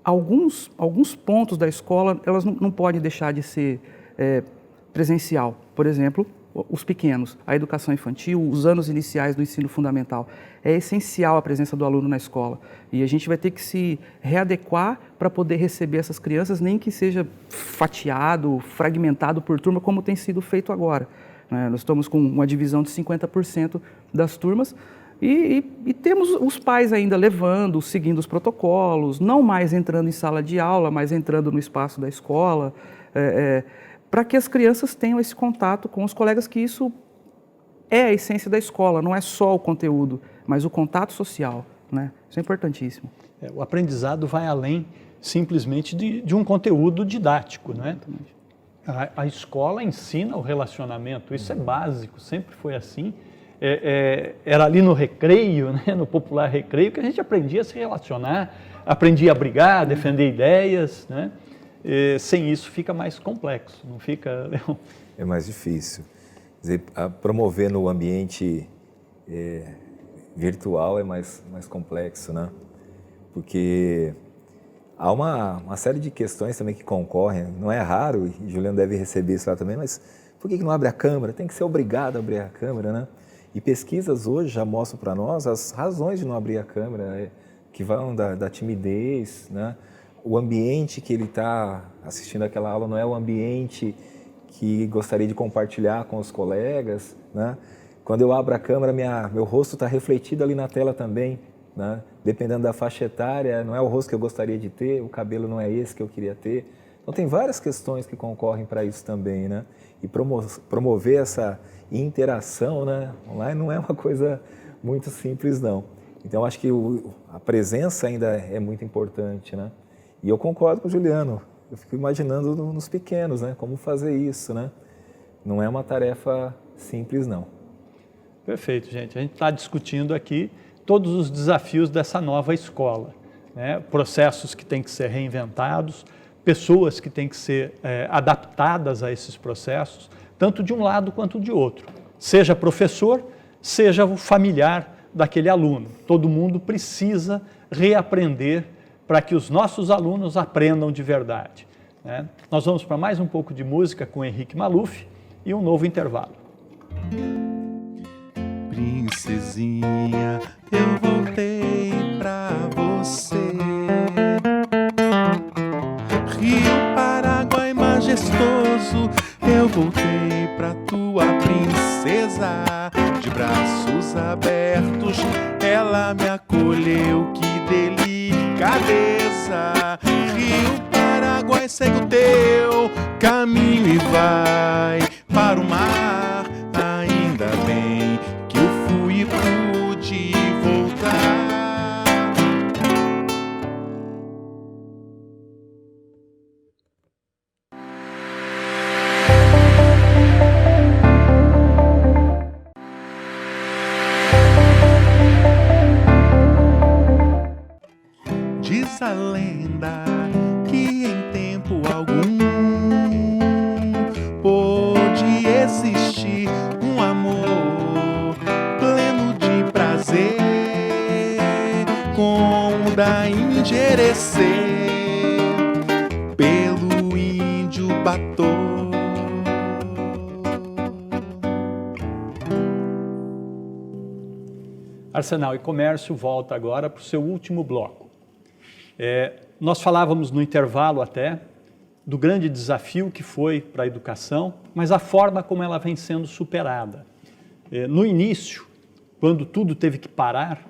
alguns pontos da escola elas não podem deixar de ser presencial. Por exemplo, os pequenos, a educação infantil, os anos iniciais do ensino fundamental. É essencial a presença do aluno na escola. E a gente vai ter que se readequar para poder receber essas crianças, nem que seja fatiado, fragmentado por turma, como tem sido feito agora. Nós estamos com uma divisão de 50% das turmas e temos os pais ainda levando, seguindo os protocolos, não mais entrando em sala de aula, mas entrando no espaço da escola, para que as crianças tenham esse contato com os colegas, que isso é a essência da escola, não é só o conteúdo, mas o contato social, né? Isso é importantíssimo. O aprendizado vai além simplesmente de um conteúdo didático, né? A escola ensina o relacionamento, isso é básico, sempre foi assim. Era ali no recreio, né? No popular recreio, que a gente aprendia a se relacionar, aprendia a brigar, a defender ideias, né? Sem isso fica mais complexo, não fica... É mais difícil. Quer dizer, promover no ambiente virtual é mais complexo, né? Porque há uma série de questões também que concorrem, não é raro, e Juliano deve receber isso lá também, mas por que não abre a câmera? Tem que ser obrigado a abrir a câmera, né? E pesquisas hoje já mostram para nós as razões de não abrir a câmera, que vão da timidez, né? O ambiente que ele está assistindo aquela aula não é o ambiente que gostaria de compartilhar com os colegas, né? Quando eu abro a câmera, meu rosto está refletido ali na tela também, né? Dependendo da faixa etária, não é o rosto que eu gostaria de ter, o cabelo não é esse que eu queria ter. Então tem várias questões que concorrem para isso também, né? E promover essa interação, né, online não é uma coisa muito simples, não. Então acho que a presença ainda é muito importante, né? E eu concordo com o Juliano, eu fico imaginando nos pequenos, né, como fazer isso, né? Não é uma tarefa simples, não. Perfeito, gente. A gente está discutindo aqui todos os desafios dessa nova escola, né? Processos que têm que ser reinventados, pessoas que têm que ser adaptadas a esses processos, tanto de um lado quanto de outro. Seja professor, seja o familiar daquele aluno. Todo mundo precisa reaprender para que os nossos alunos aprendam de verdade, né? Nós vamos para mais um pouco de música com Henrique Maluf e um novo intervalo. Princesinha, eu voltei pra você. Rio Paraguai majestoso, eu voltei pra tua princesa. De braços abertos, ela me acolheu, que delicadeza. Rio Paraguai, segue o teu caminho e vai para o mar. Ainda bem que eu fui e pude voltar. Diz a lenda que em tempo algum pôde existir um amor pleno de prazer, como o da Índia-Erecê, pelo índio Batô. Arsenal e Comércio volta agora para o seu último bloco. Nós falávamos no intervalo até do grande desafio que foi para a educação, mas a forma como ela vem sendo superada. No início, quando tudo teve que parar,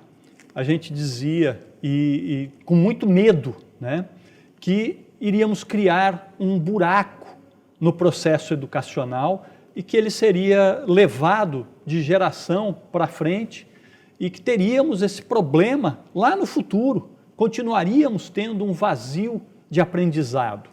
a gente dizia, e com muito medo, né, que iríamos criar um buraco no processo educacional e que ele seria levado de geração para frente e que teríamos esse problema lá no futuro, continuaríamos tendo um vazio de aprendizado.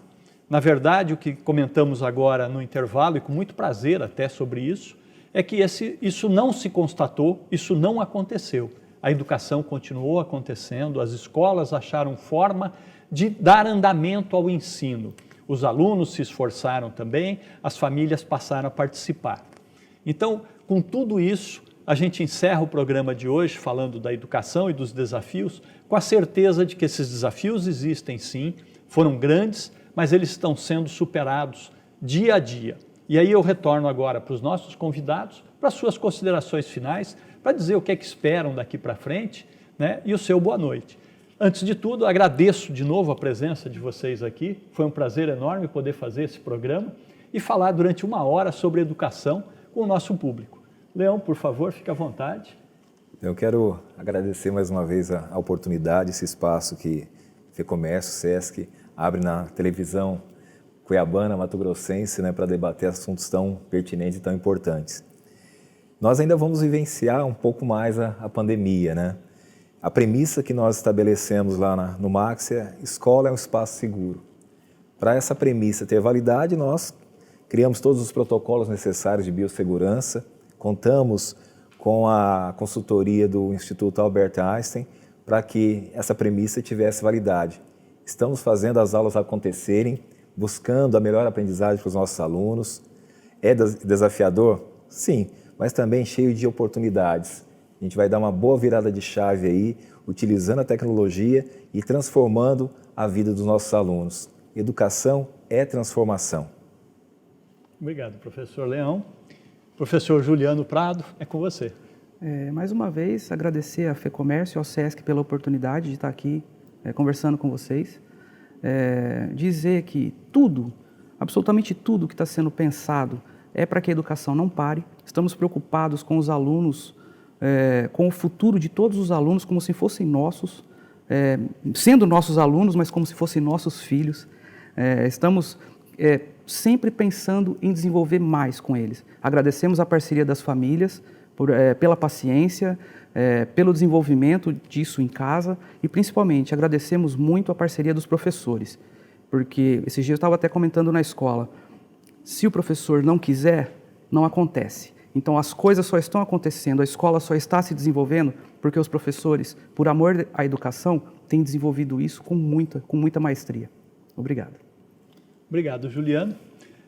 Na verdade, o que comentamos agora no intervalo, e com muito prazer até sobre isso, é que isso não se constatou, isso não aconteceu. A educação continuou acontecendo, as escolas acharam forma de dar andamento ao ensino. Os alunos se esforçaram também, as famílias passaram a participar. Então, com tudo isso, a gente encerra o programa de hoje falando da educação e dos desafios, com a certeza de que esses desafios existem sim, foram grandes, mas eles estão sendo superados dia a dia. E aí eu retorno agora para os nossos convidados, para as suas considerações finais, para dizer o que é que esperam daqui para frente, né, e o seu boa noite. Antes de tudo, agradeço de novo a presença de vocês aqui, foi um prazer enorme poder fazer esse programa e falar durante 1 hora sobre educação com o nosso público. Leão, por favor, fique à vontade. Eu quero agradecer mais uma vez a oportunidade, esse espaço que FEComércio, SESC, abre na televisão cuiabana, mato-grossense, né, para debater assuntos tão pertinentes e tão importantes. Nós ainda vamos vivenciar um pouco mais a pandemia, né? A premissa que nós estabelecemos lá no Max é: escola é um espaço seguro. Para essa premissa ter validade, nós criamos todos os protocolos necessários de biossegurança, contamos com a consultoria do Instituto Albert Einstein para que essa premissa tivesse validade. Estamos fazendo as aulas acontecerem, buscando a melhor aprendizagem para os nossos alunos. É desafiador? Sim, mas também cheio de oportunidades. A gente vai dar uma boa virada de chave aí, utilizando a tecnologia e transformando a vida dos nossos alunos. Educação é transformação. Obrigado, professor Leão. Professor Juliano Prado, é com você. Mais uma vez, agradecer à FEComércio e ao SESC pela oportunidade de estar aqui conversando com vocês. Dizer que tudo, absolutamente tudo que está sendo pensado é para que a educação não pare. Estamos preocupados com os alunos, com o futuro de todos os alunos, como se fossem nossos, sendo nossos alunos, mas como se fossem nossos filhos. Estamos sempre pensando em desenvolver mais com eles. Agradecemos a parceria das famílias, pela paciência, pelo desenvolvimento disso em casa e, principalmente, agradecemos muito a parceria dos professores, porque esses dias eu estava até comentando na escola, se o professor não quiser, não acontece. Então, as coisas só estão acontecendo, a escola só está se desenvolvendo porque os professores, por amor à educação, têm desenvolvido isso com muita maestria. Obrigado. Obrigado, Juliano.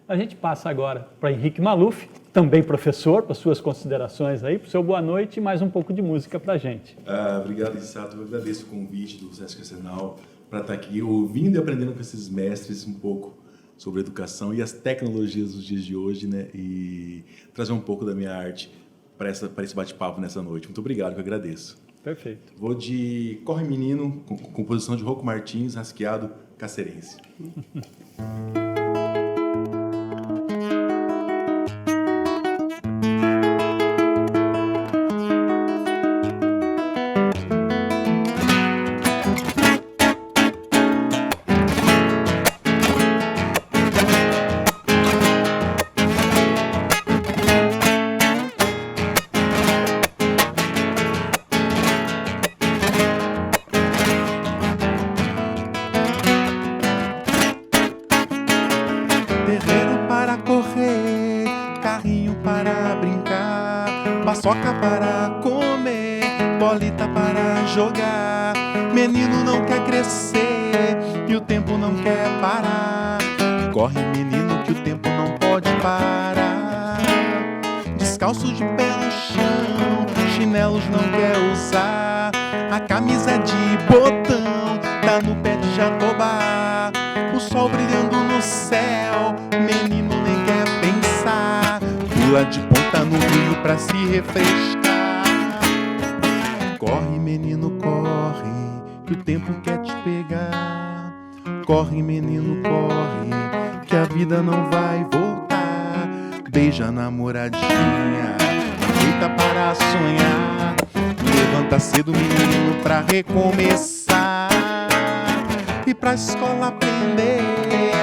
A gente passa agora para Henrique Maluf, também professor, para suas considerações aí, para o seu boa noite e mais um pouco de música para a gente. Obrigado, Rissato. Eu agradeço o convite do Sesc Arsenal para estar aqui ouvindo e aprendendo com esses mestres um pouco sobre educação e as tecnologias dos dias de hoje, né? E trazer um pouco da minha arte para esse bate-papo nessa noite. Muito obrigado, que eu agradeço. Perfeito. Vou de Corre Menino, com composição de Rocco Martins, rasqueado cacerense. Paçoca para comer, bolita para jogar. Menino não quer crescer e o tempo não quer parar. Corre, menino, que o tempo não pode parar. Descalço de pé no chão, chinelos não quer usar. A camisa de botão tá no pé de jatobá. O sol brilhando no céu, menino nem quer pensar. Pula de ponta no rio pra se refrescar. Corre, menino, corre, que o tempo quer te pegar. Corre, menino, corre, que a vida não vai voltar. Beija a namoradinha, deita para sonhar. Levanta cedo, menino, pra recomeçar. E pra escola aprender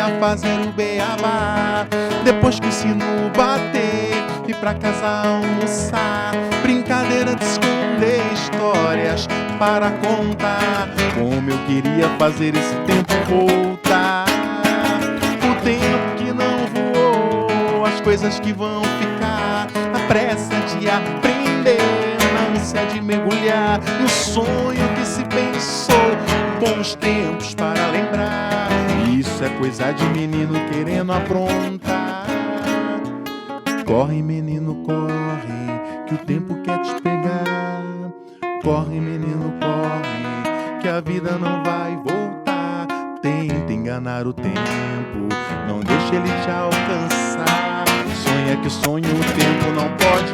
a fazer o beabá. Depois que o sino bater, ir pra casa almoçar. Brincadeira de esconder histórias para contar. Como eu queria fazer esse tempo voltar. O tempo que não voou, as coisas que vão ficar. A pressa de aprender, na ânsia de mergulhar no sonho que se pensou. Bons tempos para lembrar. Isso é coisa de menino querendo aprontar. Corre, menino, corre, que o tempo quer te pegar. Corre, menino, corre, que a vida não vai voltar. Tenta enganar o tempo, não deixe ele te alcançar. Sonha que o sonho o tempo não pode